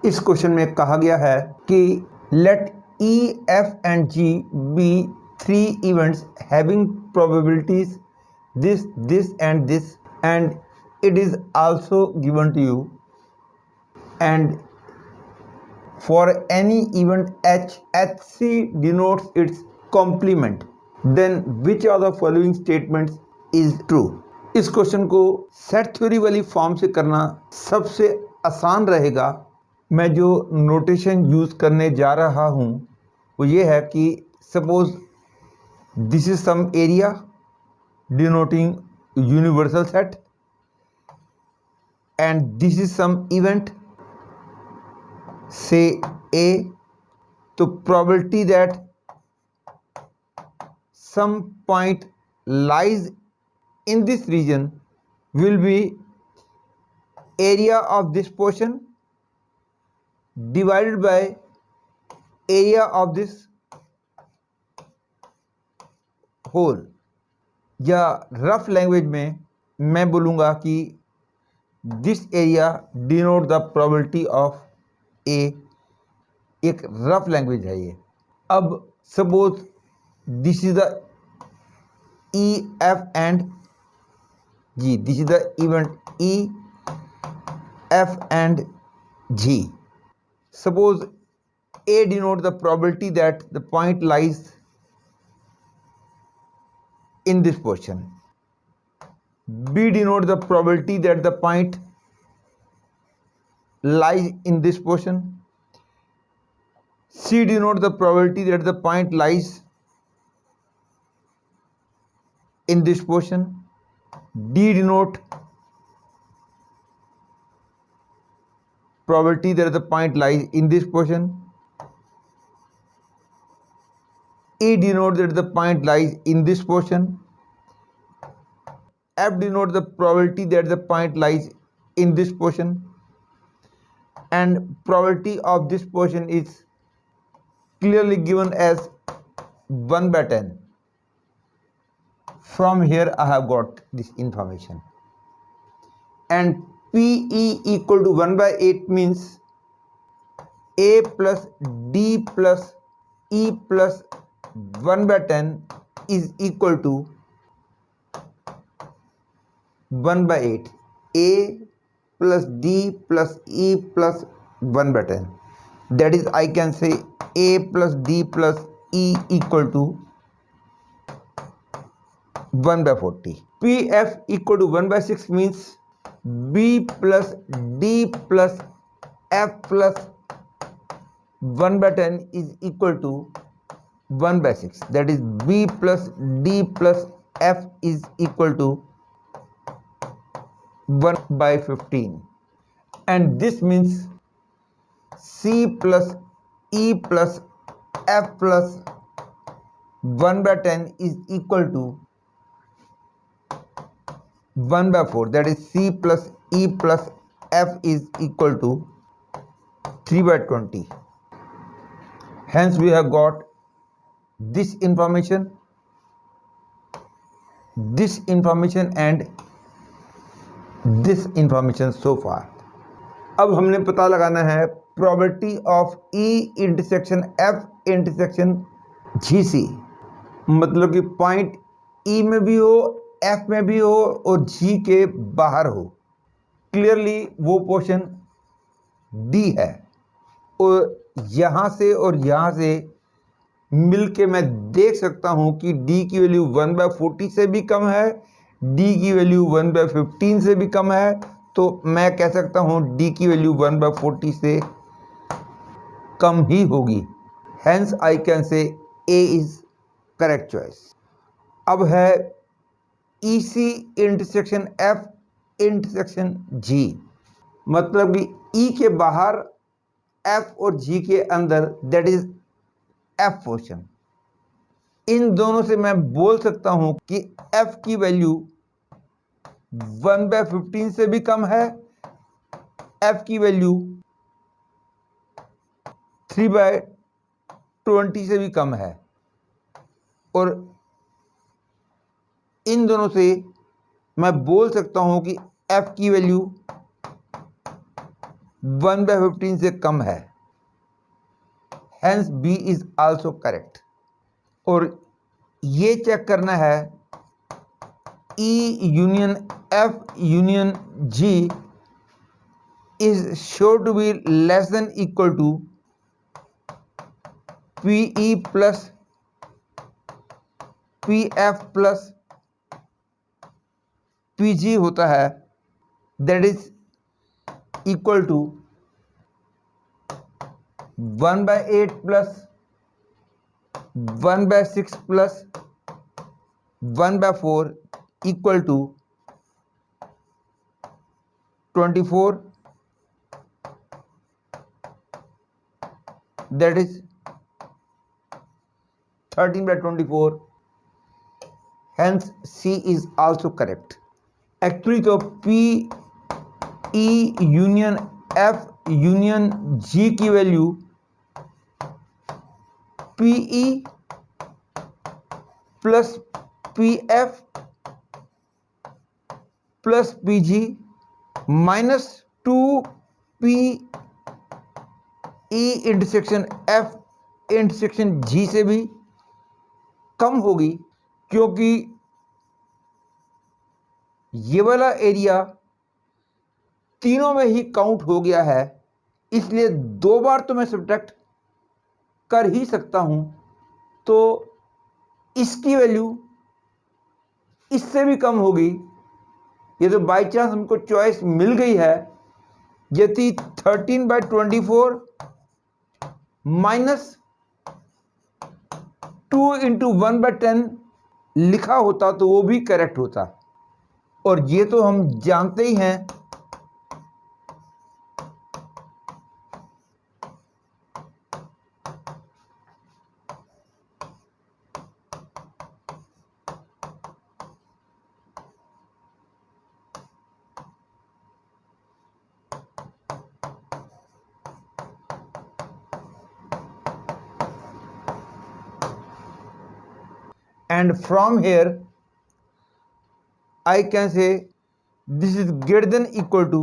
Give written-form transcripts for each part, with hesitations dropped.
इस क्वेश्चन में कहा गया है कि late E, F and G be three events having probabilities this and it is also given to you, and for any event H, HC denotes its complement, then which of the following statements is true? इस question को set theory वाली form से करना सबसे आसान रहेगा। मैं जो नोटेशन यूज़ करने जा रहा हूँ वो ये है कि suppose this is some area denoting universal set and this is some event say A, तो probability that some point lies in this region will be area of this portion divided by area of this whole, या rough language में मैं बोलूँगा कि this area denote the probability of A. एक rough language है ये। अब suppose this is the E, F and G. This is the event E, F and G. Suppose A denotes the probability that the point lies in this portion. B denotes the probability that the point lies in this portion. C denotes the probability that the point lies in this portion. D denote probability that the point lies in this portion. E denotes that the point lies in this portion. F denotes the probability that the point lies in this portion. And probability of this portion is clearly given as 1 by 10. From here I have got this information. And PE equal to 1 by 8 means A plus D plus E plus 1 by 10 is equal to 1 by 8. A plus D plus E plus 1 by 10. That is, I can say A plus D plus E equal to 1 by 40. PF equal to 1 by 6 means B plus D plus F plus 1 by 10 is equal to 1 by 6. That is, B plus D plus F is equal to 1 by 15. And this means C plus E plus F plus 1 by 10 is equal to 1 by 4. That is, C plus E plus F is equal to 3 by 20. Hence, we have got this information and this information so far. अब हमने पता लगाना है probability of E intersection F intersection GC, मतलब कि point E में भी हो, F में भी हो और G के बाहर हो। क्लियरली वो पोर्शन D है और यहाँ से मिल के मैं देख सकता हूँ कि D की वैल्यू 1 by 40 से भी कम है, D की वैल्यू 1 by 15 से भी कम है, तो मैं कह सकता हूँ D की वैल्यू 1 by 40 से कम ही होगी। Hence I can say A is correct choice. अब है EC intersection F intersection G, मतलब कि E के बाहर F और G के अंदर, दैट इज F पोर्शन। इन दोनों से मैं बोल सकता हूं कि F की वैल्यू 1 by 15 से भी कम है, F की वैल्यू 3 by 20 से भी कम है, और इन दोनों से मैं बोल सकता हूं कि F की वैल्यू 1/15 से कम है, hence B is also correct. और ये चेक करना है E union F union G is sure to be less than equal to PE plus PF plus PG होता है, that is equal to 1/8 plus 1/6 plus 1/4 equal to 24, that is 13/24, hence C is also correct। Actually तो P E union F union G की value PE plus PF plus PG minus 2PE intersection F intersection G से भी कम होगी, क्योंकि ये वाला area तीनों में ही काउंट हो गया है, इसलिए दो बार तो मैं सब्ट्रैक्ट कर ही सकता हूं। तो इसकी वैल्यू इससे भी कम होगी। ये तो बाई चांस हमको चॉइस मिल गई है, यदि 13/24 माइनस 2 × 1/10 लिखा होता तो वो भी करेक्ट होता। और ये तो हम जानते ही हैं and from here I can say this is greater than equal to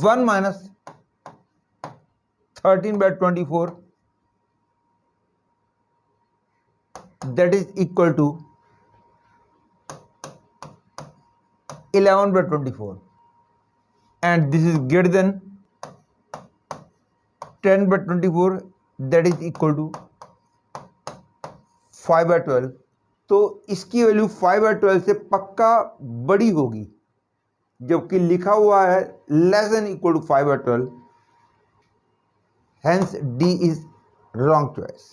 1 minus 13/24, that is equal to 11/24, and this is greater than 10/24, that is equal to 5/12। तो इसकी वैल्यू 5/12 से पक्का बड़ी होगी, जबकि लिखा हुआ है less than equal to 5/12, hence D is wrong choice।